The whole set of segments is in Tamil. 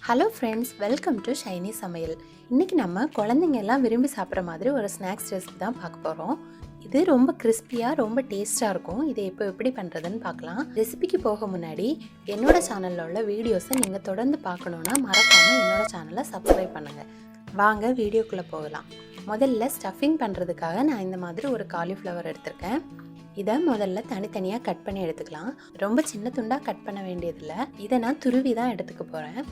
Hello friends, welcome to Shiny Samayal. இன்றைக்கி நம்ம குழந்தைங்க எல்லாம் விரும்பி சாப்பிட்ற மாதிரி ஒரு ஸ்நாக்ஸ் ரெசிபி தான் பார்க்க போகிறோம். இது ரொம்ப கிறிஸ்பியாக ரொம்ப டேஸ்ட்டாக இருக்கும். இதை இப்போ எப்படி பண்ணுறதுன்னு பார்க்கலாம். ரெசிபிக்கு போக முன்னாடி என்னோட சேனலில் உள்ள வீடியோஸை நீங்கள் தொடர்ந்து பார்க்கணுன்னா மறக்காமல் என்னோட சேனலை சப்ஸ்கிரைப் பண்ணுங்கள். வாங்க வீடியோக்குள்ளே போகலாம். முதல்ல ஸ்டஃபிங் பண்ணுறதுக்காக நான் இந்த மாதிரி ஒரு காலிஃப்ளவர் எடுத்திருக்கேன். இதை முதல்ல தனித்தனியாக கட் பண்ணி எடுத்துக்கலாம். ரொம்ப சின்ன துண்டாக கட் பண்ண வேண்டியதில்லை. இதை நான் துருவி தான் எடுத்துக்க போகிறேன்.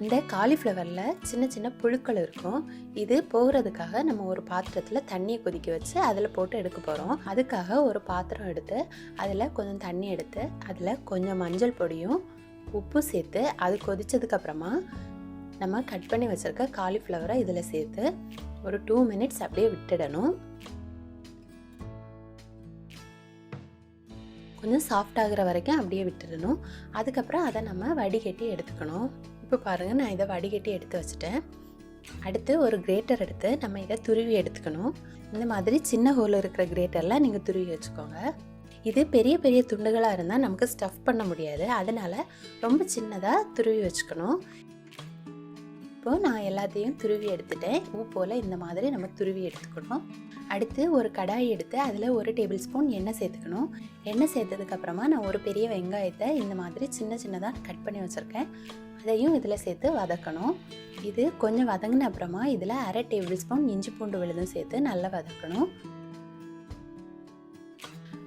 இந்த காலிஃப்ளவரில் சின்ன சின்ன புழுக்கள் இருக்கும். இது போகிறதுக்காக நம்ம ஒரு பாத்திரத்தில் தண்ணியை கொதிக்க வச்சு அதில் போட்டு எடுக்க போகிறோம். அதுக்காக ஒரு பாத்திரம் எடுத்து அதில் கொஞ்சம் தண்ணி எடுத்து அதில் கொஞ்சம் மஞ்சள் பொடியும் உப்பு சேர்த்து அது கொதித்ததுக்கப்புறமா நம்ம கட் பண்ணி வச்சுருக்க காலிஃப்ளவரை இதில் சேர்த்து ஒரு 2 மினிட்ஸ் அப்படியே விட்டுடணும். கொஞ்சம் சாஃப்ட் ஆகிற வரைக்கும் அப்படியே விட்டுடணும். அதுக்கப்புறம் அதை நம்ம வடிகட்டி எடுத்துக்கணும். இப்போ பாருங்கள், நான் இதை வடிகட்டி எடுத்து வச்சுட்டேன். அடுத்து ஒரு கிரேட்டர் எடுத்து நம்ம இதை துருவி எடுத்துக்கணும். இந்த மாதிரி சின்ன ஹோல் இருக்கிற கிரேட்டரில் நீங்கள் துருவி வச்சுக்கோங்க. இது பெரிய பெரிய துண்டுகளாக இருந்தால் நமக்கு ஸ்டஃப் பண்ண முடியாது. அதனால் ரொம்ப சின்னதாக துருவி வச்சுக்கணும். இப்போது நான் எல்லாத்தையும் துருவி எடுத்துட்டேன். பூ போல் இந்த மாதிரி நம்ம துருவி எடுத்துக்கணும். அடுத்து ஒரு கடாய் எடுத்து அதில் 1 டேபிள் ஸ்பூன் எண்ணெய் சேர்த்துக்கணும். எண்ணெய் சேர்த்ததுக்கப்புறமா நான் ஒரு பெரிய வெங்காயத்தை இந்த மாதிரி சின்ன சின்னதாக கட் பண்ணி வச்சுருக்கேன். அதையும் இதில் சேர்த்து வதக்கணும். இது கொஞ்சம் வதங்கின அப்புறமா இதில் 1/2 டேபிள் ஸ்பூன் இஞ்சி பூண்டு விழுதும் சேர்த்து நல்லா வதக்கணும்.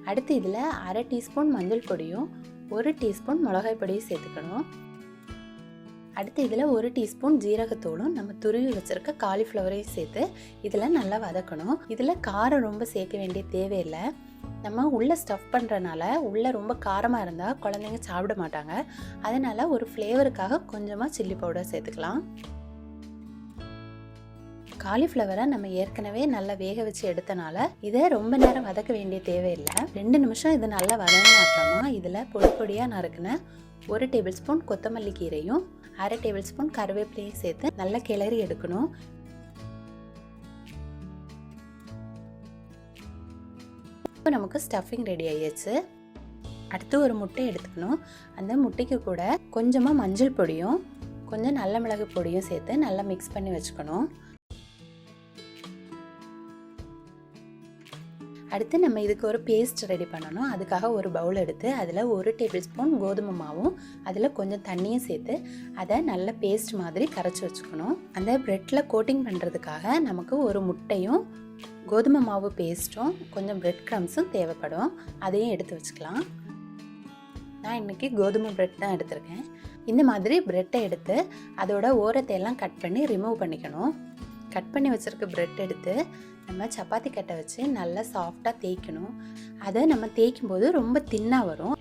அடுத்து இதில் 1/2 டீஸ்பூன் மஞ்சள் பொடியும் 1 டீஸ்பூன் மிளகாய் பொடியும் சேர்த்துக்கணும். அடுத்து இதில் 1 டீஸ்பூன் ஜீரகத்தூளும் நம்ம துருவி வச்சுருக்க காலிஃப்ளவரையும் சேர்த்து இதில் நல்லா வதக்கணும். இதில் காரம் ரொம்ப சேர்க்க வேண்டிய தேவையில்லை. நம்ம உள்ளே ஸ்டஃப் பண்ணுறனால உள்ளே ரொம்ப காரமாக இருந்தால் குழந்தைங்க சாப்பிட மாட்டாங்க. அதனால் ஒரு ஃப்ளேவருக்காக கொஞ்சமாக சில்லி பவுடர் சேர்த்துக்கலாம். காலிஃப்ளவரை நம்ம ஏற்கனவே நல்லா வேக வச்சு எடுத்தனால இதை ரொம்ப நேரம் வதக்க வேண்டிய தேவையில்லை. 2 நிமிஷம் இது நல்லா வதங்கின அப்புறமா இதில் பொடி பொடியாக நறுக்குன 1 டேபிள் ஸ்பூன் கொத்தமல்லி கீரையும் 1/2 டேபிள் ஸ்பூன் கருவேப்பிலையும் சேர்த்து நல்லா கிளறி எடுக்கணும். இப்போ நமக்கு ஸ்டஃபிங் ரெடி ஆகிடுச்சு. அடுத்து ஒரு முட்டை எடுத்துக்கணும். அந்த முட்டைக்கு கூட கொஞ்சமாக மஞ்சள் பொடியும் கொஞ்சம் நல்ல மிளகு பொடியும் சேர்த்து நல்லா மிக்ஸ் பண்ணி வச்சுக்கணும். அடுத்து நம்ம இதுக்கு ஒரு பேஸ்ட் ரெடி பண்ணணும். அதுக்காக ஒரு பவுல் எடுத்து அதில் 1 டேபிள் ஸ்பூன் கோதுமை மாவும் அதில் கொஞ்சம் தண்ணியும் சேர்த்து அதை நல்ல பேஸ்ட் மாதிரி கரைச்சி வச்சுக்கணும். அந்த ப்ரெட்டில் கோட்டிங் பண்ணுறதுக்காக நமக்கு ஒரு முட்டையும் கோதுமை மாவு பேஸ்ட்டும் கொஞ்சம் பிரெட் க்ரம்ஸும் தேவைப்படும். அதையும் எடுத்து வச்சுக்கலாம். நான் இன்றைக்கி கோதுமை பிரெட் தான் எடுத்திருக்கேன். இந்த மாதிரி பிரெட்டை எடுத்து அதோட ஓரத்தை எல்லாம் கட் பண்ணி ரிமூவ் பண்ணிக்கணும். கட் பண்ணி வச்சுருக்க பிரெட் எடுத்து நம்ம சப்பாத்தி கட்டை வச்சு நல்லா சாஃப்டாக தேய்க்கணும். அதை நம்ம தேய்க்கும் போது ரொம்ப தின்னாக வரும்.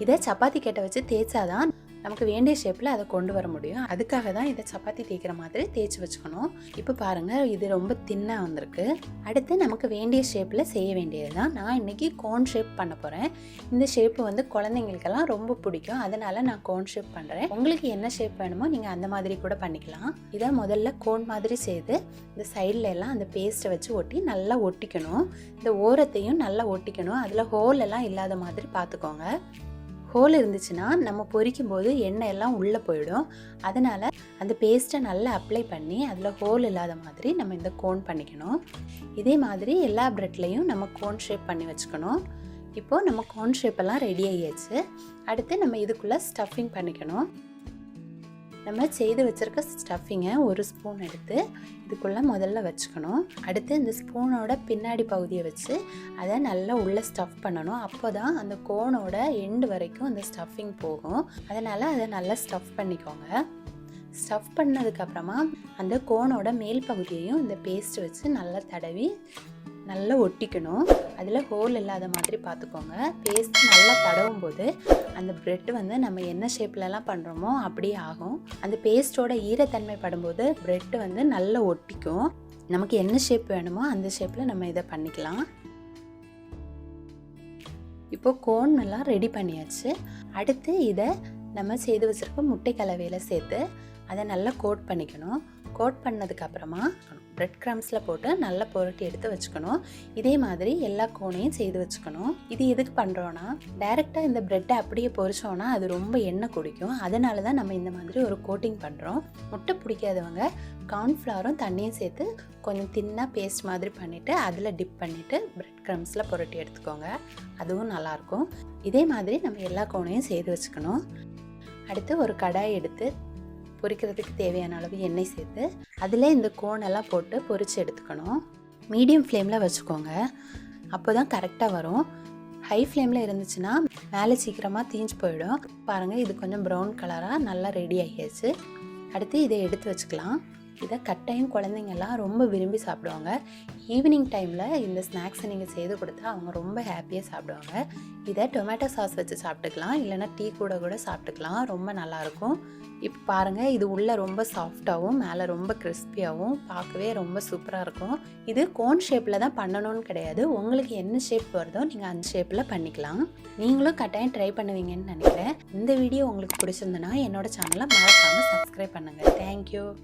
இதை சப்பாத்தி கட்டை வச்சு தேய்ச்சாதான் நமக்கு வேண்டிய ஷேப்பில் அதை கொண்டு வர முடியும். அதுக்காக தான் இதை சப்பாத்தி தேய்க்கிற மாதிரி தேய்ச்சி வச்சுக்கணும். இப்போ பாருங்கள், இது ரொம்ப தின்னாக வந்திருக்கு. அடுத்து நமக்கு வேண்டிய ஷேப்பில் செய்ய வேண்டியது தான். நான் இன்றைக்கி கோன் ஷேப் பண்ண போகிறேன். இந்த ஷேப்பு வந்து குழந்தைங்களுக்கெல்லாம் ரொம்ப பிடிக்கும். அதனால் நான் கோன் ஷேப் பண்ணுறேன். உங்களுக்கு என்ன ஷேப் வேணுமோ நீங்கள் அந்த மாதிரி கூட பண்ணிக்கலாம். இதை முதல்ல கோன் மாதிரி செய்து இந்த சைடில் எல்லாம் அந்த பேஸ்ட்டை வச்சு ஒட்டி நல்லா ஒட்டிக்கணும். இந்த ஓரத்தையும் நல்லா ஒட்டிக்கணும். அதில் ஹோல் எல்லாம் இல்லாத மாதிரி பார்த்துக்கோங்க. ஹோல் இருந்துச்சுன்னா நம்ம பொரிக்கும் போது எண்ணெய் எல்லாம் உள்ளே போயிடும். அதனால் அந்த பேஸ்ட்டை நல்லா அப்ளை பண்ணி அதில் ஹோல் இல்லாத மாதிரி நம்ம இந்த கோன் பண்ணிக்கணும். இதே மாதிரி எல்லா ப்ரெட்லேயும் நம்ம கோன் ஷேப் பண்ணி வச்சுக்கணும். இப்போது நம்ம கோன் ஷேப்பெல்லாம் ரெடி ஆகியாச்சு. அடுத்து நம்ம இதுக்குள்ளே ஸ்டஃபிங் பண்ணிக்கணும். நம்ம செய்து வச்சுருக்க ஸ்டஃபிங்கை 1 ஸ்பூன் எடுத்து இதுக்குள்ளே முதல்ல வச்சுக்கணும். அடுத்து இந்த ஸ்பூனோட பின்னாடி பகுதியை வச்சு அதை நல்லா உள்ளே ஸ்டஃப் பண்ணணும். அப்போ தான் அந்த கோனோட எண்டு வரைக்கும் அந்த ஸ்டஃபிங் போகும். அதனால் அதை நல்லா ஸ்டஃப் பண்ணிக்கோங்க. ஸ்டஃப் பண்ணதுக்கப்புறமா அந்த கோனோட மேல் பகுதியையும் இந்த பேஸ்ட் வச்சு நல்லா தடவி நல்லா ஒட்டிக்கணும். அதில் ஹோல் இல்லாத மாதிரி பார்த்துக்கோங்க. பேஸ்ட் நல்லா தடவும் போது அந்த ப்ரெட் வந்து நம்ம என்ன ஷேப்லலாம் பண்ணுறோமோ அப்படியே ஆகும். அந்த பேஸ்ட்டோட ஈரத்தன்மை படும்போது ப்ரெட்டு வந்து நல்லா ஒட்டிக்கும். நமக்கு என்ன ஷேப் வேணுமோ அந்த ஷேப்பில் நம்ம இதை பண்ணிக்கலாம். இப்போது கோன் எல்லாம் ரெடி பண்ணியாச்சு. அடுத்து இதை நம்ம செய்து வச்சுருக்க முட்டை கலவையில் சேர்த்து அதை நல்லா கோட் பண்ணிக்கணும். கோட் பண்ணதுக்கப்புறமா பிரெட் க்ரம்ஸில் போட்டு நல்லா புரட்டி எடுத்து வச்சுக்கணும். இதே மாதிரி எல்லா கோனையும் செய்து வச்சுக்கணும். இது எதுக்கு பண்ணுறோன்னா, டைரெக்டாக இந்த ப்ரெட்டை அப்படியே பொரிச்சோன்னா அது ரொம்ப எண்ணெய் குடிக்கும். அதனால தான் நம்ம இந்த மாதிரி ஒரு கோட்டிங் பண்ணுறோம். முட்டை பிடிக்காதவங்க கார்ன்ஃப்ளவரும் தண்ணியும் சேர்த்து கொஞ்சம் தின்னாக பேஸ்ட் மாதிரி பண்ணிவிட்டு அதில் டிப் பண்ணிவிட்டு பிரெட் க்ரம்ஸில் புரட்டி எடுத்துக்கோங்க. அதுவும் நல்லாயிருக்கும். இதே மாதிரி நம்ம எல்லா கோனையும் செய்து வச்சுக்கணும். அடுத்து ஒரு கடாய் எடுத்து பொரிக்கிறதுக்கு தேவையான அளவு எண்ணெய் சேர்த்து அதில் இந்த கோனெல்லாம் போட்டு பொரித்து எடுத்துக்கணும். மீடியம் ஃப்ளேமில் வச்சுக்கோங்க, அப்போ தான் கரெக்டாக வரும். ஹை ஃப்ளேமில் இருந்துச்சுன்னா மேலே சீக்கிரமாக தீஞ்சு போயிடும். பாருங்கள், இது கொஞ்சம் ப்ரௌன் கலராக நல்லா ரெடி ஆகியாச்சு. அடுத்து இதை எடுத்து வச்சுக்கலாம். இதை கட்டையும் குழந்தைங்கள்லாம் ரொம்ப விரும்பி சாப்பிடுவாங்க. ஈவினிங் டைமில் இந்த ஸ்நாக்ஸை நீங்கள் செய்து கொடுத்தா அவங்க ரொம்ப ஹாப்பியாக சாப்பிடுவாங்க. இதை டொமேட்டோ சாஸ் வச்சு சாப்பிட்டுக்கலாம், இல்லைனா டீ கூட சாப்பிட்டுக்கலாம். ரொம்ப நல்லாயிருக்கும். இப்போ பாருங்கள், இது உள்ளே ரொம்ப சாஃப்டாகவும் மேலே ரொம்ப கிறிஸ்பியாகவும் பார்க்கவே ரொம்ப சூப்பராக இருக்கும். இது கோன் ஷேப்பில் தான் பண்ணணும்னு கிடையாது. உங்களுக்கு என்ன ஷேப் வருதோ நீங்கள் அந்த ஷேப்பில் பண்ணிக்கலாம். நீங்களும் கட்டாயம் ட்ரை பண்ணுவீங்கன்னு நினைக்கிறேன். இந்த வீடியோ உங்களுக்கு பிடிச்சிருந்தனா என்னோட சேனலை மறக்காமல் சப்ஸ்கிரைப் பண்ணுங்கள். தேங்க்யூ.